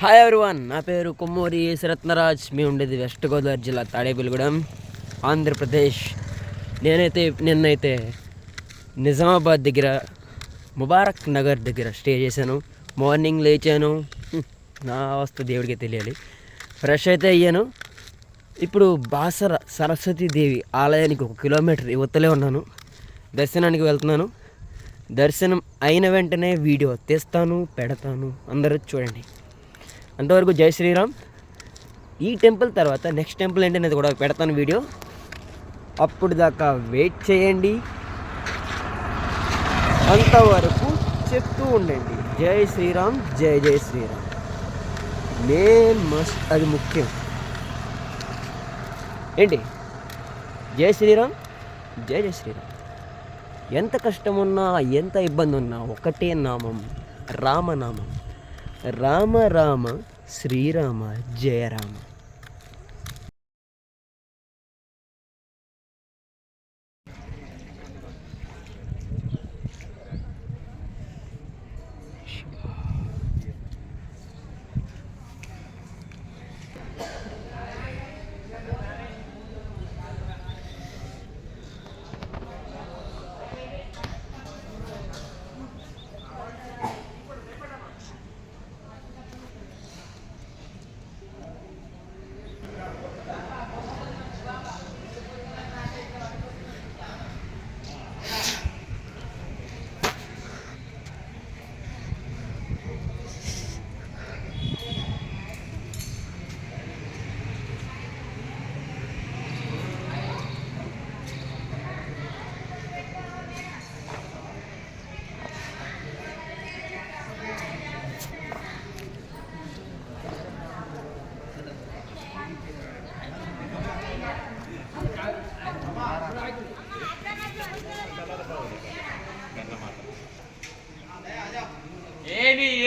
Hi everyone, నా పేరు కొమ్మూరి రత్నరాజ్. మేము ఉండేది వెస్ట్ గోదావరి జిల్లా తాడేపల్లిగూడెం, ఆంధ్రప్రదేశ్. నిన్నైతే నిజామాబాద్ దగ్గర ముబారక్ నగర్ దగ్గర స్టే చేశాను. మార్నింగ్ లేచాను, నా అవస్థ దేవుడికి తెలియాలి. ఫ్రెష్ అయితే అయ్యాను. ఇప్పుడు బాసర సరస్వతీదేవి ఆలయానికి 1 కిలోమీటర్ యువతలే ఉన్నాను. దర్శనానికి వెళ్తున్నాను. దర్శనం అయిన వెంటనే వీడియో తీస్తాను, పెడతాను, అందరూ చూడండి. అంతవరకు జై శ్రీరామ్. ఈ టెంపుల్ తర్వాత నెక్స్ట్ టెంపుల్ ఏంటనేది కూడా పెడతాను వీడియో. అప్పుడు దాకా వెయిట్ చేయండి. అంతవరకు చెప్తూ ఉండండి జై శ్రీరామ్, జై జై శ్రీరామ్. అది ముఖ్యం ఏంటి? జై శ్రీరామ్, జై జై శ్రీరామ్. ఎంత కష్టం ఉన్నా, ఎంత ఇబ్బంది ఉన్నా ఒకటే నామం, రామనామం. రామ రామ శ్రీరామ జయ రామ.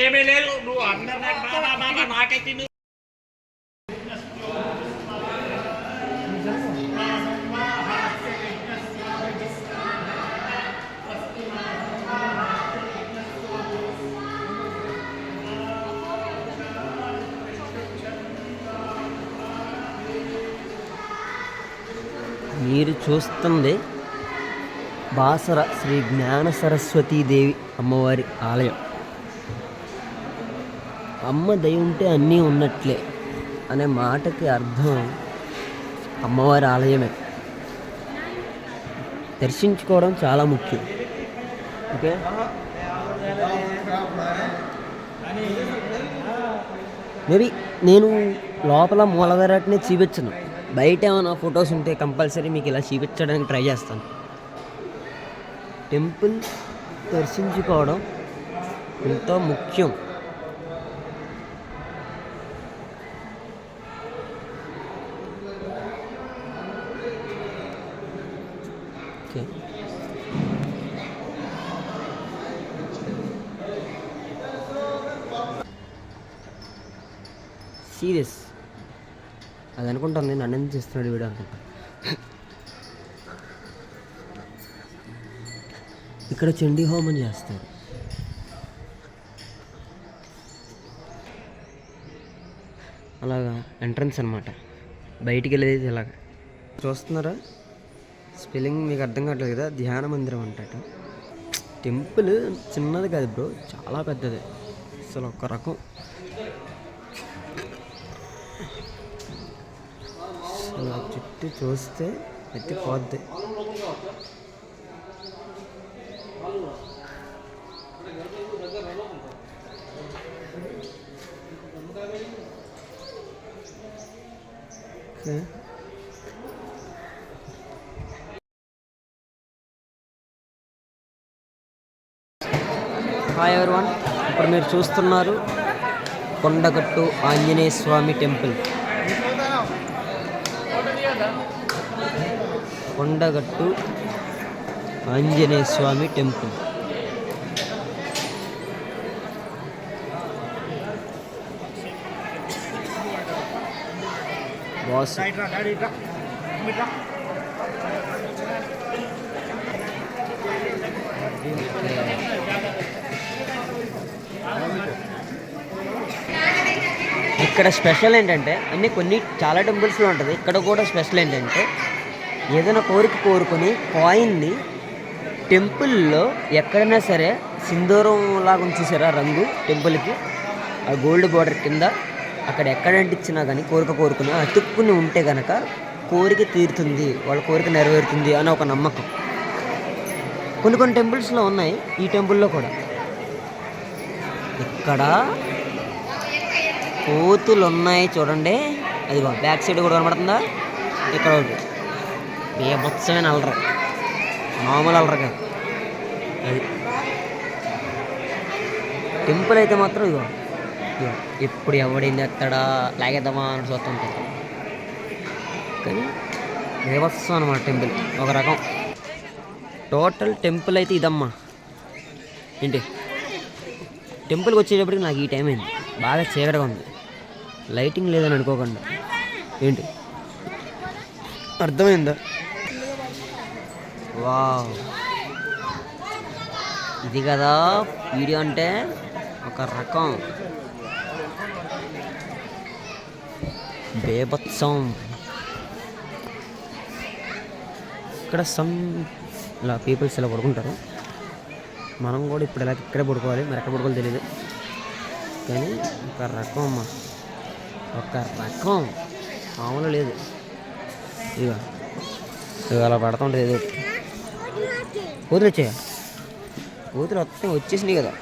ఏమీ లేదు, నువ్వు అందరూ నాకైతే మీరు చూస్తుంది బాసర శ్రీ జ్ఞాన సరస్వతీదేవి అమ్మవారి ఆలయం. అమ్మ దయ ఉంటే అన్నీ ఉన్నట్లే అనే మాటకి అర్థం అమ్మవారి ఆలయమే. దర్శించుకోవడం చాలా ముఖ్యం. ఓకే, మేబీ నేను లోపల మూలవిరాట్నే చూపించను. బయట ఏమైనా ఫొటోస్ ఉంటే కంపల్సరీ మీకు ఇలా చూపించడానికి ట్రై చేస్తాను. టెంపుల్ దర్శించుకోవడం ఎంతో ముఖ్యం. ఓకే, సీరియస్ అది అనుకుంటాను. నేను నన్ను చేస్తున్నాడు వీడియో అనుకుంటా. ఇక్కడ చండీ హోమం చేస్తారు. అలాగా ఎంట్రన్స్ అనమాట. బయటికి వెళ్ళేది ఇలాగ చూస్తున్నారా? స్పెల్లింగ్ మీకు అర్థం కావట్లేదు కదా. ధ్యాన మందిరం అంటట. టెంపుల్ చిన్నది కాదు బ్రో, చాలా పెద్దది. అసలు ఒక రకం. అలా చుట్టూ చూస్తే ఎత్తిపోద్ది. Okay, hi everyone. ఇప్పుడు మీరు చూస్తున్నారు కొండగట్టు ఆంజనేయ స్వామి టెంపుల్. కొండగట్టు ఆంజనేయ స్వామి టెంపుల్. బాస్ ఇక్కడ స్పెషల్ ఏంటంటే కొన్ని చాలా టెంపుల్స్లో ఉంటుంది, ఇక్కడ కూడా స్పెషల్ ఏంటంటే ఏదైనా కోరిక కోరుకొని కాయిన్ని టెంపుల్లో ఎక్కడైనా సరే సింధూరం లాగా ఉంచేసారా రంగు టెంపుల్కి, ఆ గోల్డ్ బార్డర్ కింద అక్కడ ఎక్కడ అంటించినా కానీ కోరిక కోరుకుని అతుక్కుని ఉంటే కనుక కోరిక తీరుతుంది, వాళ్ళ కోరిక నెరవేరుతుంది అని ఒక నమ్మకం. కొన్ని టెంపుల్స్లో ఉన్నాయి, ఈ టెంపుల్లో కూడా. ఇక్కడ కోతులు ఉన్నాయి చూడండి, అదిగో బ్యాక్ సైడ్ కూడా కనబడుతుందా, ఇక్కడ ఒకటి బీభత్సమైన అలర, మామూలు అలర కాదు అది. టెంపుల్ అయితే మాత్రం ఇదిగో ఎప్పుడు ఎవడింది ఎత్తడా లాగేద్దామా అని చూస్తుంటాయి, కానీ బీభత్సం అనమాట టెంపుల్ ఒక రకం. టోటల్ టెంపుల్ అయితే ఇదమ్మా. ఏంటి టెంపుల్కి వచ్చేటప్పటికి నాకు ఈ టైం అయింది, బాగా చీకటిగా ఉంది, లైటింగ్ లేదని అనుకోకుండా. ఏంటి అర్థమైందా? వావ్, ఇది కదా వీడియో అంటే, ఒక రకం బేభత్సం. ఇక్కడ ఇలా పీపుల్స్ ఇలా పడుకుంటారు, మనం కూడా ఇప్పుడు ఇలా ఇక్కడే పడుకోవాలి, మరి ఎక్కడ పడుకోవాలి తెలియదు, కానీ ఒక రకం అమ్మ, ఒక రకం మామూలు లేదు. ఇక అలా పడుతూ ఉంటుంది ఏదో. కోతులు వచ్చాయా? కోతులు వచ్చేసినాయి కదా.